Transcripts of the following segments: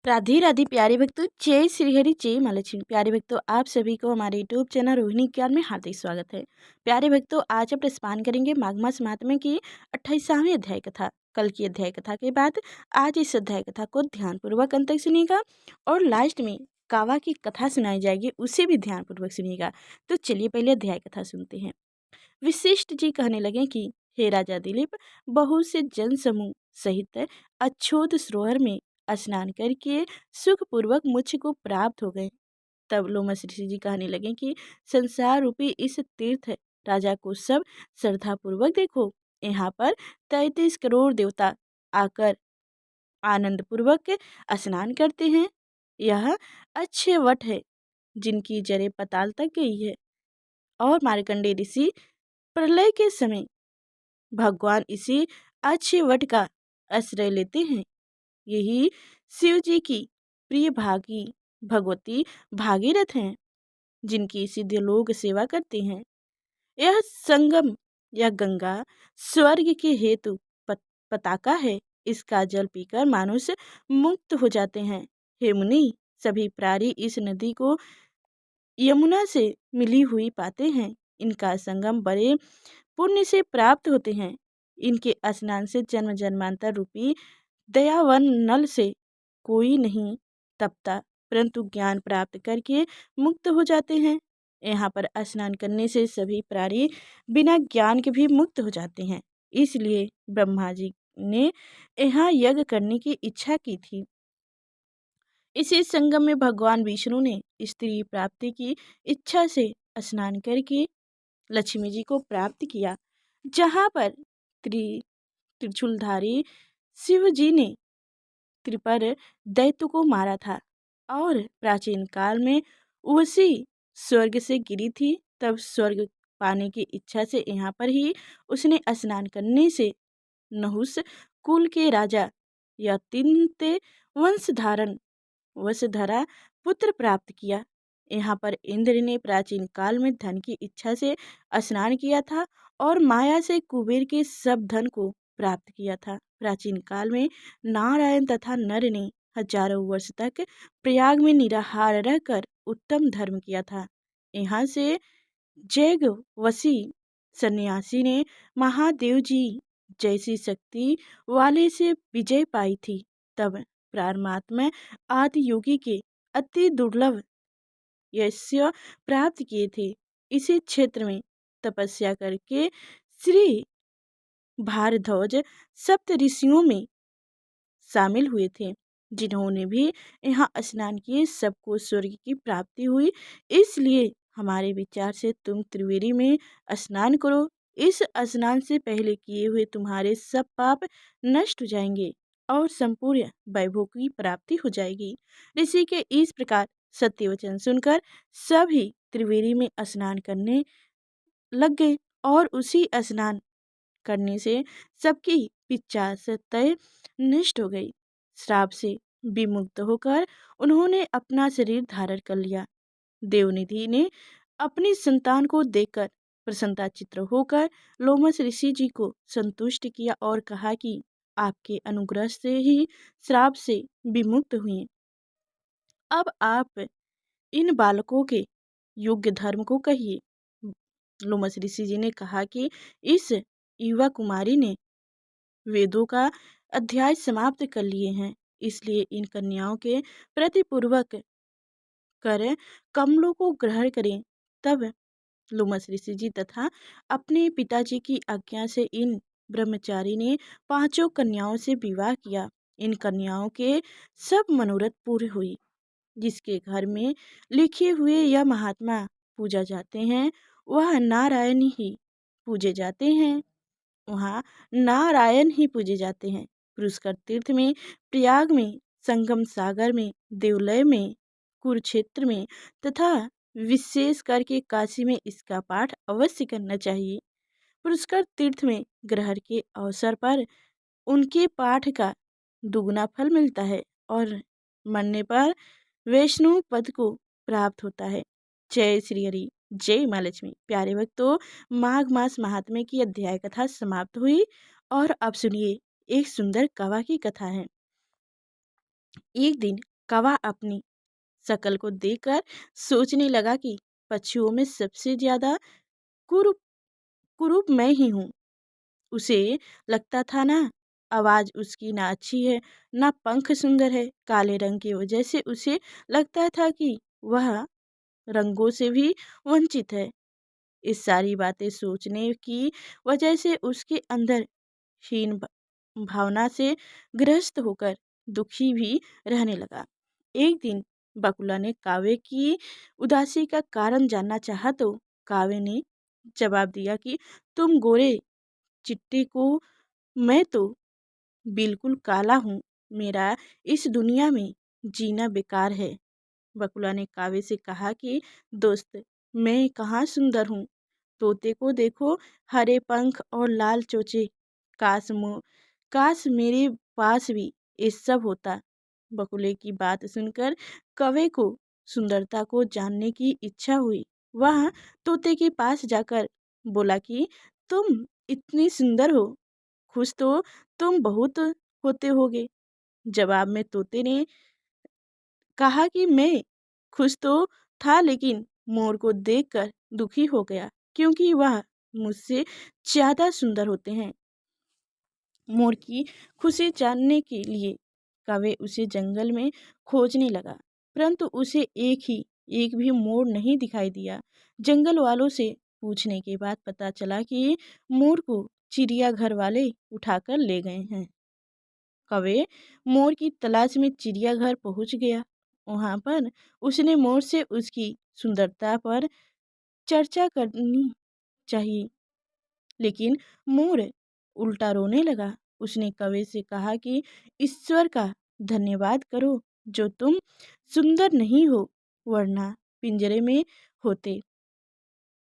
राधे राधे प्यारे भक्तों, जय श्री हरि, जय माँ लक्ष्मी। प्यारे भक्तों, आप सभी को हमारे यूट्यूब चैनल रोहिणी ज्ञान में हार्दिक स्वागत है। प्यारे भक्तों, आज हम स्नान करेंगे माघ मास महात्म्य की 28वां अध्याय कथा। कल की अध्याय कथा के बाद आज इस अध्याय कथा को ध्यानपूर्वक अंत तक सुनिएगा और लास्ट में कावा की कथा सुनाई जाएगी, उसे भी ध्यानपूर्वक सुनिएगा। तो चलिए पहले अध्याय कथा सुनते हैं। विशिष्ट जी कहने लगे कि हे राजा दिलीप, बहुत से जन समूह सहित अछूत सरोवर में स्नान करके सुखपूर्वक मुझ को प्राप्त हो गए। तब लोमस ऋषि जी कहने लगे कि संसार रूपी इस तीर्थ राजा को सब श्रद्धा पूर्वक देखो। यहाँ पर 33 करोड़ देवता आकर आनंद पूर्वक स्नान करते हैं। यह अच्छे वट है जिनकी जड़ें पताल तक गई है। और मार्कंडेय ऋषि प्रलय के समय भगवान इसी अच्छे वट का आश्रय लेते हैं। यही शिव जी की प्रिय भागी भगवती भागीरथ हैं, जिनकी सिद्ध लोग सेवा करते हैं। यह संगम या गंगा स्वर्ग के हेतु पताका है। इसका जल पीकर मानुष मुक्त हो जाते हैं। हे मुनि, सभी प्राणी इस नदी को यमुना से मिली हुई पाते हैं। इनका संगम बड़े पुण्य से प्राप्त होते हैं। इनके स्नान से जन्म जन्मांतर रूपी दयावन नल से कोई नहीं तपता, परंतु ज्ञान प्राप्त करके मुक्त हो जाते हैं। यहाँ पर स्नान करने से सभी प्राणी बिना ज्ञान के भी मुक्त हो जाते हैं। इसलिए ब्रह्मा जी ने यहाँ यज्ञ करने की इच्छा की थी। इसी संगम में भगवान विष्णु ने स्त्री प्राप्ति की इच्छा से स्नान करके लक्ष्मी जी को प्राप्त किया। जहाँ पर त्रिशूलधारी शिव जी ने त्रिपर दैत्य को मारा था और प्राचीन काल में उसी स्वर्ग से गिरी थी। तब स्वर्ग पाने की इच्छा से यहाँ पर ही उसने स्नान करने से नहुस कुल के राजा या तिन्ते वंशधरा पुत्र प्राप्त किया। यहाँ पर इंद्र ने प्राचीन काल में धन की इच्छा से स्नान किया था और माया से कुबेर के सब धन को प्राप्त किया था। प्राचीन काल में नारायण तथा नर ने हजारों वर्ष तक प्रयाग में निराहार रहकर उत्तम धर्म किया था। यहाँ से जैगवसी सन्यासी ने महादेव जी जैसी शक्ति वाले से विजय पाई थी। तब परमात्मा आदि योगी के अति दुर्लभ यश प्राप्त किए थे। इसी क्षेत्र में तपस्या करके श्री भारद्वाज सप्त ऋषियों में शामिल हुए थे, जिन्होंने भी यहाँ स्नान किए। सबको स्वर्ग की प्राप्ति हुई। इसलिए हमारे विचार से तुम त्रिवेणी में स्नान करो। इस स्नान से पहले किए हुए तुम्हारे सब पाप नष्ट हो जाएंगे और संपूर्ण वैभव की प्राप्ति हो जाएगी। ऋषि के इस प्रकार सत्य वचन सुनकर सभी त्रिवेणी में स्नान करने लग गए और उसी स्नान करने से सबकी पिचासतय नष्ट हो गई। श्राप से विमुक्त होकर उन्होंने अपना शरीर धारण कर लिया। देवनिधि ने अपनी संतान को देखकर प्रसन्नता चित्र होकर लोमस ऋषि जी को संतुष्ट किया और कहा कि आपके अनुग्रह से ही श्राप से विमुक्त हुए। अब आप इन बालकों के योग्य धर्म को कहिए। लोमस ऋषि जी ने कहा कि इस युवा कुमारी ने वेदों का अध्याय समाप्त कर लिए हैं, इसलिए इन कन्याओं के प्रतिपूर्वक कर कमलों को ग्रहण करें। तब लोमस ऋषि जी तथा अपने पिताजी की आज्ञा से इन ब्रह्मचारी ने 5 कन्याओं से विवाह किया। इन कन्याओं के सब मनोरथ पूरे हुई। जिसके घर में लिखे हुए यह महात्मा पूजा जाते हैं, वह नारायण ही पूजे जाते हैं। पुष्कर तीर्थ में, प्रयाग में, संगम सागर में, देवलय में, कुरुक्षेत्र में तथा विशेष करके काशी में इसका पाठ अवश्य करना चाहिए। पुष्कर तीर्थ में ग्रहण के अवसर पर उनके पाठ का दुगना फल मिलता है और मरने पर वैष्णव पद को प्राप्त होता है। जय श्री हरि, जय माँ लक्ष्मी। प्यारे भक्तों, माघ मास महात्म्य की अध्याय कथा समाप्त हुई और अब सुनिए एक सुंदर कावा की कथा है। एक दिन कौवा अपनी शक्ल को देखकर सोचने लगा कि पक्षियों में सबसे ज्यादा कुरूप कुरूप मैं ही हूँ। उसे लगता था ना, आवाज उसकी ना अच्छी है, ना पंख सुंदर है। काले रंग की वजह से उसे लगता था कि वह रंगों से भी वंचित है। इस सारी बातें सोचने की वजह से उसके अंदर हीन भावना से ग्रस्त होकर दुखी भी रहने लगा। एक दिन बकुला ने कावे की उदासी का कारण जानना चाहा तो कावे ने जवाब दिया कि तुम गोरे चिट्टे को, मैं तो बिल्कुल काला हूँ। मेरा इस दुनिया में जीना बेकार है। बकुला ने कावे से कहा कि दोस्त, मैं कहाँ सुंदर हूँ। तोते को देखो, हरे पंख और लाल चोंचे। काश मेरे पास भी ये सब होता। बकुले की बात सुनकर कौवे को सुंदरता को जानने की इच्छा हुई। वह तोते के पास जाकर बोला कि तुम इतनी सुंदर हो, खुश तो तुम बहुत होते होगे। जवाब में तोते ने कहा कि मैं खुश तो था, लेकिन मोर को देखकर दुखी हो गया, क्योंकि वह मुझसे ज्यादा सुंदर होते हैं। मोर की खुशी जानने के लिए कौवे उसे जंगल में खोजने लगा, परंतु उसे एक भी मोर नहीं दिखाई दिया। जंगल वालों से पूछने के बाद पता चला कि मोर को चिड़ियाघर वाले उठाकर ले गए हैं। कौवे मोर की तलाश में चिड़ियाघर पहुंच गया। वहां पर उसने मोर से उसकी सुंदरता पर चर्चा करनी चाहिए, लेकिन मोर उल्टा रोने लगा। उसने कौवे से कहा कि ईश्वर का धन्यवाद करो जो तुम सुंदर नहीं हो, वरना पिंजरे में होते।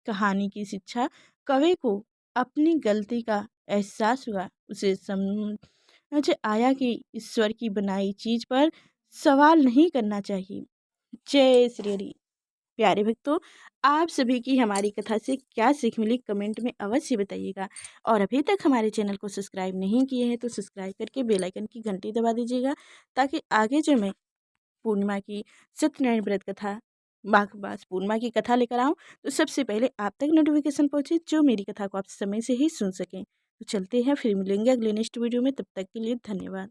कहानी की शिक्षा, कौवे को अपनी गलती का एहसास हुआ। उसे समझ आया कि ईश्वर की बनाई चीज पर सवाल नहीं करना चाहिए। जय श्री हरि। प्यारे भक्तों, आप सभी की हमारी कथा से क्या सीख मिली कमेंट में अवश्य बताइएगा। और अभी तक हमारे चैनल को सब्सक्राइब नहीं किए हैं तो सब्सक्राइब करके बेल आइकन की घंटी दबा दीजिएगा, ताकि आगे जो मैं पूर्णिमा की सत्यनारायण व्रत कथा, माघ मास पूर्णिमा की कथा लेकर आऊँ तो सबसे पहले आप तक नोटिफिकेशन पहुँचे, जो मेरी कथा को आप समय से ही सुन सकें। तो चलते हैं, फिर मिलेंगे अगले नेक्स्ट वीडियो में। तब तक के लिए धन्यवाद।